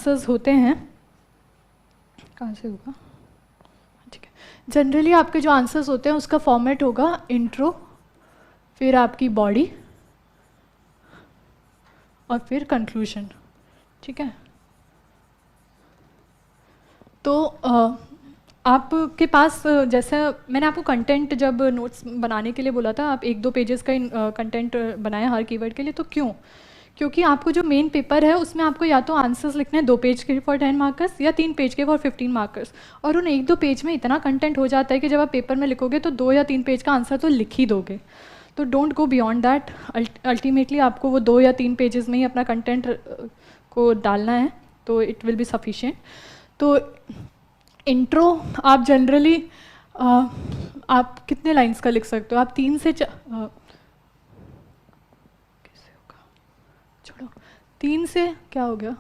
Answers होते हैं, कहाँ से होगा, ठीक है, जनरली आपके जो आंसर्स होते हैं उसका फॉर्मेट होगा इंट्रो, फिर आपकी बॉडी और फिर कंक्लूजन, ठीक है। तो आपके पास जैसे मैंने आपको कंटेंट जब नोट्स बनाने के लिए बोला था, आप 1-2 पेजेस का कंटेंट बनाएं हर कीवर्ड के लिए, तो क्यों? क्योंकि आपको जो मेन पेपर है उसमें आपको या तो आंसर्स लिखने हैं 2 पेज के फॉर 10 मार्कर्स या 3 पेज के फॉर 15 मार्कर्स, और उन 1-2 पेज में इतना कंटेंट हो जाता है कि जब आप पेपर में लिखोगे तो 2 या 3 पेज का आंसर तो लिख ही दोगे। तो don't go beyond that, ultimately आपको वो 2 या 3 पेजेस में ही अपना कंटेंट को डालना है, तो इट विल बी सफिशिएंट। तो इंट्रो आप जनरली आप कितने लाइंस का लिख सकते हो? आप 3 से कैसे होगा, छोड़ो, 3 से क्या हो गया,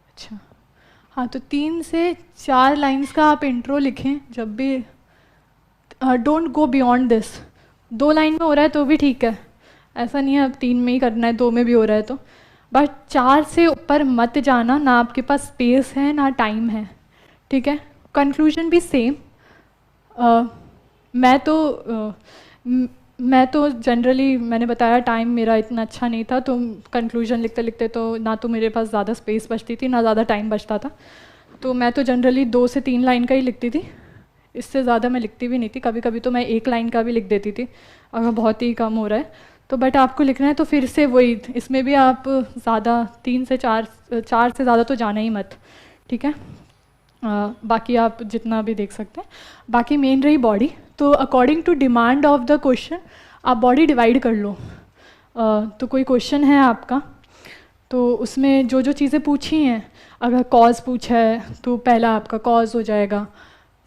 अच्छा हाँ, तो 3 से 4 लाइंस का आप इंट्रो लिखें जब भी, don't go beyond this. 2 line में हो रहा है तो भी ठीक है, ऐसा नहीं है अब 3 में ही करना है, 2 में भी हो रहा है तो, बट 4 से ऊपर मत जाना, ना आपके पास स्पेस है ना टाइम है, ठीक है। कंक्लूजन भी सेम। मैं तो जनरली मैंने बताया टाइम मेरा इतना अच्छा नहीं था, तो कंक्लूजन लिखते लिखते तो ना तो मेरे पास ज़्यादा स्पेस बचती थी ना ज़्यादा टाइम बचता था, तो मैं तो जनरली 2 से 3 लाइन का ही लिखती थी, इससे ज़्यादा मैं लिखती भी नहीं थी। कभी कभी तो मैं 1 लाइन का भी लिख देती थी अगर बहुत ही कम हो रहा है तो, बट आपको लिखना है तो फिर से वही, इसमें भी आप ज़्यादा 3 से 4 से ज़्यादा तो जाना ही मत, ठीक है। बाकी आप जितना भी देख सकते हैं। बाकी मेन रही बॉडी, तो according to demand of the question आप बॉडी डिवाइड कर लो। तो कोई क्वेश्चन है आपका, तो उसमें जो जो चीज़ें पूछी हैं, अगर कॉज पूछा है तो पहला आपका कॉज हो जाएगा,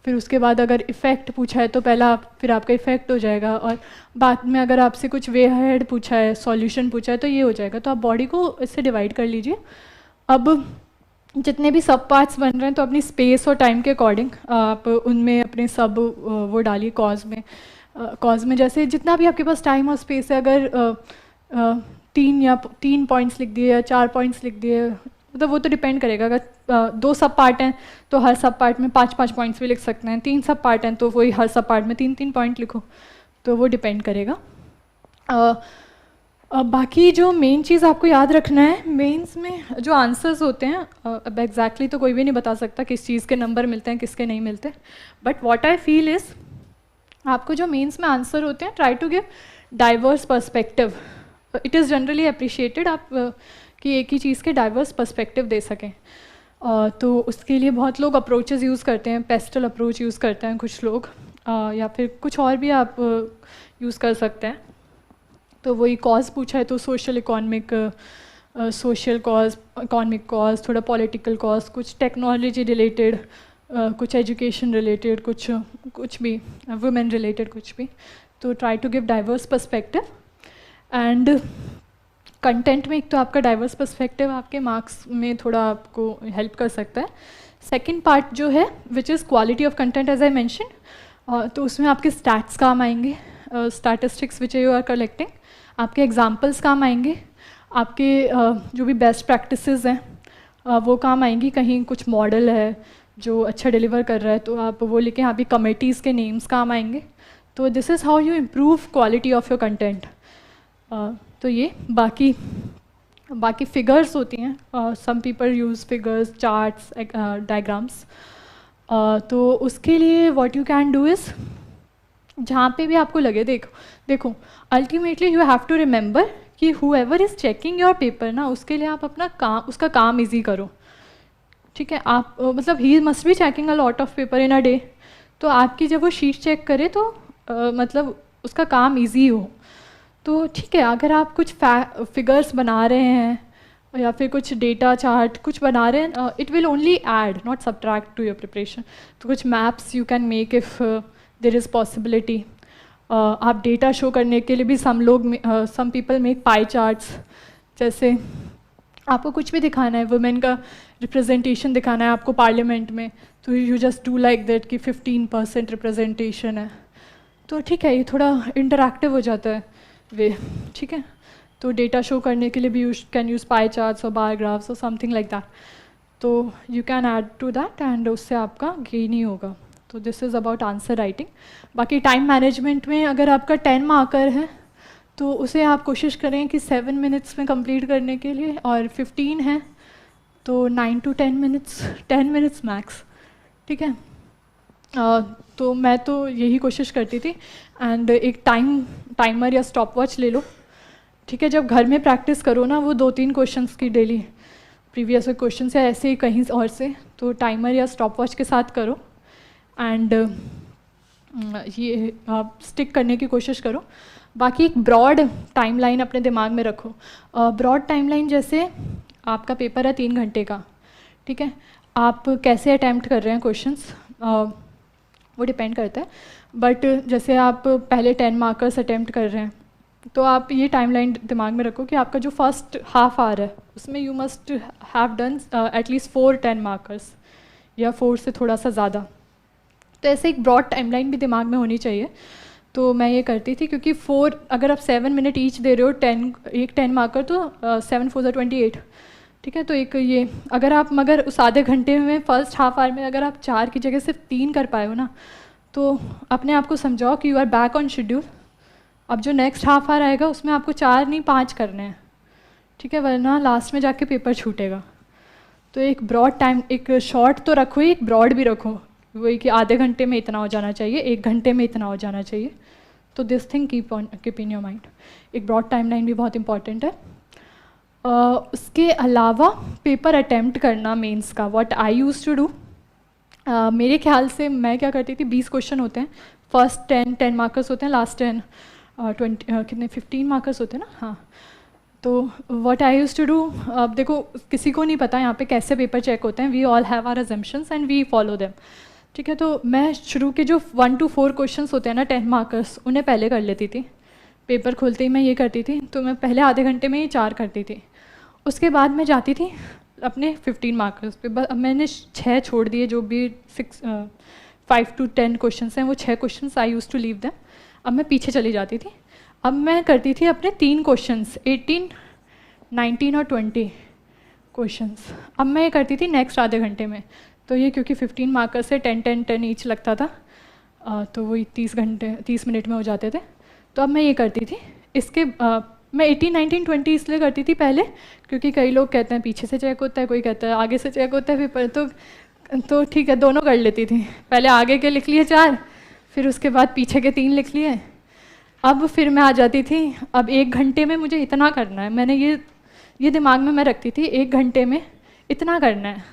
फिर उसके बाद अगर इफ़ेक्ट पूछा है तो पहला फिर आपका इफ़ेक्ट हो जाएगा, और बाद में अगर आपसे कुछ वे हेड पूछा है, सॉल्यूशन पूछा है तो ये हो जाएगा। तो आप बॉडी को इससे डिवाइड कर लीजिए। अब जितने भी सब पार्ट्स बन रहे हैं तो अपनी स्पेस और टाइम के अकॉर्डिंग आप उनमें अपने सब वो डालिए। कॉज में जैसे जितना भी आपके पास टाइम और स्पेस है, अगर 3 पॉइंट्स लिख दिए या 4 पॉइंट्स लिख दिए, मतलब वो तो डिपेंड करेगा। अगर 2 सब पार्ट हैं तो हर सब पार्ट में 5-5 पॉइंट्स भी लिख सकते हैं, 3 सब पार्ट हैं तो वही हर सब पार्ट में 3-3 पॉइंट लिखो, तो वो डिपेंड करेगा। बाकी जो मेन चीज़ आपको याद रखना है, मेंस में जो आंसर्स होते हैं, अब एग्जैक्टली तो कोई भी नहीं बता सकता किस चीज़ के नंबर मिलते हैं किसके नहीं मिलते, but what I feel is आपको जो मेंस में आंसर होते हैं, try to give diverse perspective. It is generally appreciated आप कि एक ही चीज़ के डाइवर्स पर्सपेक्टिव दे सकें। तो उसके लिए बहुत लोग अप्रोचेस यूज़ करते हैं, पेस्टल अप्रोच यूज़ करते हैं कुछ लोग, या फिर कुछ और भी आप यूज़ कर सकते हैं। तो वही कॉज पूछा है तो social economic, social cause, economic cause, थोड़ा पॉलिटिकल कॉज, कुछ टेक्नोलॉजी रिलेटेड, कुछ एजुकेशन रिलेटेड, कुछ भी वुमेन रिलेटेड, कुछ भी। तो try to give diverse perspective. And content में एक तो आपका डाइवर्स पर्सपेक्टिव आपके मार्क्स में थोड़ा आपको हेल्प कर सकता है। सेकंड पार्ट जो है which is quality of content as I mention, तो उसमें आपके स्टैट्स काम आएंगे, statistics which you are collecting, आपके एग्जांपल्स काम आएंगे, आपके जो भी बेस्ट प्रैक्टिसेस हैं वो काम आएंगी। कहीं कुछ मॉडल है जो अच्छा डिलीवर कर रहा है तो आप वो लिखें, यहाँ पे कमेटीज़ के नेम्स काम आएंगे। तो this is how you improve quality of your content. तो ये बाकी फिगर्स होती हैं, some people use figures, charts, diagrams. तो उसके लिए what you can do is, जहाँ पे भी आपको लगे, देखो ultimately you have to remember कि whoever is checking your paper ना, उसके लिए आप अपना काम, उसका काम ईजी करो, ठीक है। आप मतलब he must be checking a lot of paper in a day, तो आपकी जब वो शीट चेक करे तो मतलब उसका काम ईजी हो। तो ठीक है, अगर आप कुछ फिगर्स बना रहे हैं या फिर कुछ डेटा चार्ट कुछ बना रहे हैं, it will only add not subtract to your preparation. तो कुछ maps you can make if there is possibility. आप डेटा शो करने के लिए भी some people make pie charts, जैसे आपको कुछ भी दिखाना है, वुमेन का रिप्रेजेंटेशन दिखाना है आपको पार्लियामेंट में, तो you just do like that कि 15% रिप्रेजेंटेशन है, तो ठीक है, ये थोड़ा इंटरैक्टिव हो जाता है वे, ठीक है। तो डेटा शो करने के लिए भी कैन यूज़ पाई चार्ट्स और बार ग्राफ्स और समथिंग लाइक दैट. तो you can add to that and उससे आपका गेन ही होगा. तो this is about answer writing. बाकी टाइम मैनेजमेंट में अगर आपका 10 मार्कर है तो उसे आप कोशिश करें कि 7 मिनट्स में कंप्लीट करने के लिए, और 15 है तो 9 to 10 मिनट्स, 10 मिनट्स मैक्स. ठीक है. तो मैं तो यही कोशिश करती थी. एंड एक टाइमर या स्टॉप वॉच ले लो. ठीक है. जब घर में प्रैक्टिस करो ना वो 2-3 क्वेश्चंस की डेली, प्रीवियस क्वेश्चन से ऐसे ही कहीं और से, तो टाइमर या स्टॉप वॉच के साथ करो. एंड ये आप स्टिक करने की कोशिश करो. बाकी एक ब्रॉड टाइमलाइन अपने दिमाग में रखो. ब्रॉड टाइमलाइन जैसे आपका पेपर है 3 घंटे का. ठीक है. आप कैसे अटैम्प्ट कर रहे हैं क्वेश्चंस वो डिपेंड करता है. बट जैसे आप पहले 10 मार्कर्स अटैम्प्ट कर रहे हैं तो आप ये टाइमलाइन दिमाग में रखो कि आपका जो फर्स्ट हाफ आवर है उसमें you must have done at least 4 10 markers या 4 से थोड़ा सा ज़्यादा. तो ऐसे एक ब्रॉड टाइमलाइन भी दिमाग में होनी चाहिए. तो मैं ये करती थी क्योंकि 4 अगर आप 7 मिनट ईच दे रहे हो, 10 मार्कर तो 7 4 28. ठीक है. तो एक ये अगर आप मगर उस आधे घंटे में फर्स्ट हाफ आवर में अगर आप 4 की जगह सिर्फ 3 कर पाए हो ना, तो अपने आप को समझाओ कि you are back on schedule. अब जो नेक्स्ट हाफ आवर आएगा उसमें आपको 4 नहीं 5 करने हैं. ठीक है. वरना लास्ट में जाके पेपर छूटेगा. तो एक ब्रॉड टाइम, एक शॉर्ट तो रखो ही, एक ब्रॉड भी रखो. वही कि आधे घंटे में इतना हो जाना चाहिए, 1 घंटे में इतना हो जाना चाहिए. तो this thing keep in your mind. एक ब्रॉड टाइमलाइन भी बहुत इंपॉर्टेंट है. उसके अलावा पेपर अटैम्प्ट करना मेंस का, what I used to do, मेरे ख्याल से मैं क्या करती थी, 20 क्वेश्चन होते हैं. फर्स्ट 10 मार्कर्स होते हैं, लास्ट 10 20 कितने 15 मार्कर्स होते हैं ना. हाँ. तो what I used to do, अब देखो किसी को नहीं पता यहाँ पे कैसे पेपर चेक होते हैं. We all have our assumptions and we follow them. ठीक है. तो मैं शुरू के जो 1 to 4 क्वेश्चंस होते हैं ना 10 मार्कर्स, उन्हें पहले कर लेती थी. पेपर खोलते ही मैं ये करती थी. तो मैं पहले आधे घंटे में ही 4 करती थी. उसके बाद मैं जाती थी अपने 15 मार्कर्स पे. अब मैंने 6 छोड़ दिए. जो भी 5 to 10 क्वेश्चंस हैं वो 6 questions I used to leave them. अब मैं पीछे चली जाती थी. अब मैं करती थी अपने 3 क्वेश्चंस, 18 19 और 20 क्वेश्चंस. अब मैं ये करती थी नेक्स्ट आधे घंटे में. तो ये क्योंकि 15 मार्कर से 10 ईच लगता था, तो वही 30 मिनट में हो जाते थे. तो अब मैं ये करती थी. इसके मैं 18 19 20 इसलिए करती थी पहले क्योंकि कई लोग कहते हैं पीछे से चेक होता है, कोई कहता है आगे से चेक होता है पेपर. तो ठीक है, दोनों कर लेती थी. पहले आगे के लिख लिए 4, फिर उसके बाद पीछे के 3 लिख लिए. अब फिर मैं आ जाती थी, अब 1 घंटे में मुझे इतना करना है. मैंने ये दिमाग में मैं रखती थी 1 घंटे में इतना करना है.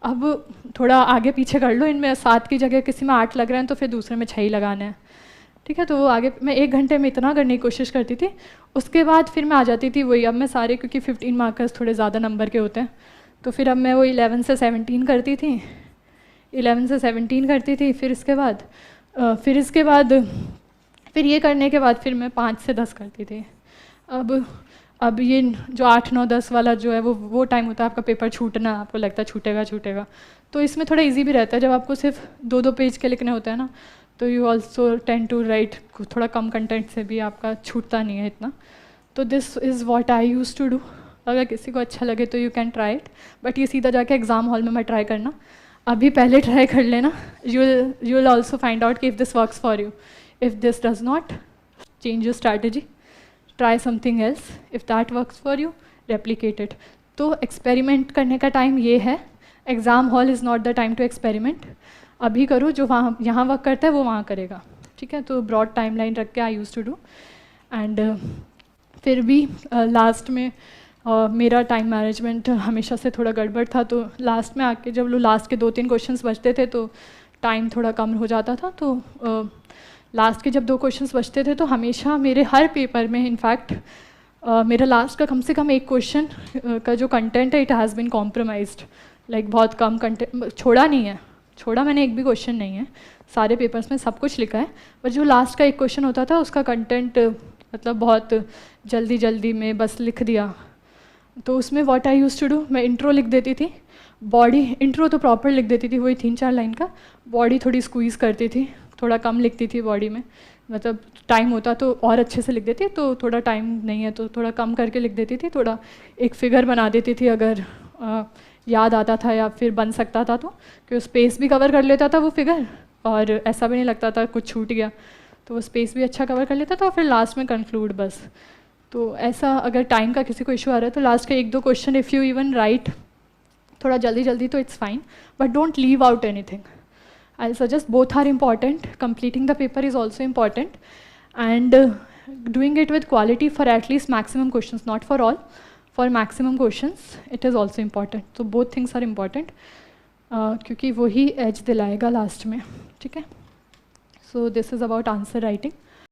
अब थोड़ा आगे पीछे कर लो, इनमें 7 की जगह किसी में 8 लग रहे हैं तो फिर दूसरे में 6 ही लगाना है. ठीक है. तो वो आगे मैं 1 घंटे में इतना करने की कोशिश करती थी. उसके बाद फिर मैं आ जाती थी वही, अब मैं सारे क्योंकि 15 मार्कर्स थोड़े ज़्यादा नंबर के होते हैं, तो फिर अब मैं वो 11 से 17 करती थी. 11 से 17 करती थी. फिर इसके बाद फिर ये करने के बाद फिर मैं 5 से 10 करती थी. अब ये जो 8 9 10 वाला जो है वो टाइम होता है आपका पेपर छूटना, आपको लगता है छूटेगा. तो इसमें थोड़ा इजी भी रहता है. जब आपको सिर्फ 2 पेज के लिखने होते हैं ना, तो you also tend to write थोड़ा कम कंटेंट से भी आपका छूटता नहीं है इतना. तो this is what I used to do. अगर किसी को अच्छा लगे तो you can try it. But ये सीधा जाके एग्ज़ाम हॉल में मैं ट्राई करना, अभी पहले ट्राई कर लेना. You will also find out कि if this works for you. If this does not, change your strategy, try something else. If that works for you, replicate it. तो experiment करने का टाइम ये है. Exam hall is not the time to experiment. अभी करो, जो वहाँ यहाँ वर्क करता है वो वहाँ करेगा. ठीक है. तो ब्रॉड टाइमलाइन रख के आई यूज़ टू डू. एंड फिर भी लास्ट में मेरा टाइम मैनेजमेंट हमेशा से थोड़ा गड़बड़ था. तो लास्ट में आके जब लास्ट के 2-3 क्वेश्चंस बचते थे तो टाइम थोड़ा कम हो जाता था. तो लास्ट के जब 2 क्वेश्चंस बचते थे तो हमेशा मेरे हर पेपर में इनफैक्ट मेरा लास्ट का कम से कम 1 क्वेश्चन का जो कंटेंट है it has been compromised. Like बहुत कम कंटेंट छोड़ा मैंने एक भी क्वेश्चन नहीं है. सारे पेपर्स में सब कुछ लिखा है. पर जो लास्ट का 1 क्वेश्चन होता था उसका कंटेंट मतलब बहुत जल्दी में बस लिख दिया. तो उसमें what I used to do, मैं इंट्रो लिख देती थी. बॉडी इंट्रो तो प्रॉपर लिख देती थी, वही 3-4 लाइन का. बॉडी थोड़ी स्क्वीज़ करती थी, थोड़ा कम लिखती थी बॉडी में. मतलब टाइम होता तो और अच्छे से लिख देती, तो थोड़ा टाइम नहीं है तो थोड़ा कम करके लिख देती थी, थोड़ा एक फिगर बना देती थी अगर याद आता था या फिर बन सकता था, तो कि स्पेस भी कवर कर लेता था वो फिगर, और ऐसा भी नहीं लगता था कुछ छूट गया, तो वो स्पेस भी अच्छा कवर कर लेता था, और फिर लास्ट में कंक्लूड बस। तो ऐसा अगर टाइम का किसी को इशू आ रहा है तो लास्ट के 1-2 question if you even right थोड़ा जल्दी जल्दी तो it's fine, but don't leave out anything. I'll suggest both are important. Completing the paper is also important, and doing it with quality for at least maximum questions, not for all, for maximum questions, it is also important. So both things are important, क्योंकि वो ही edge दिलाएगा last में, ठीक है? So this is about answer writing.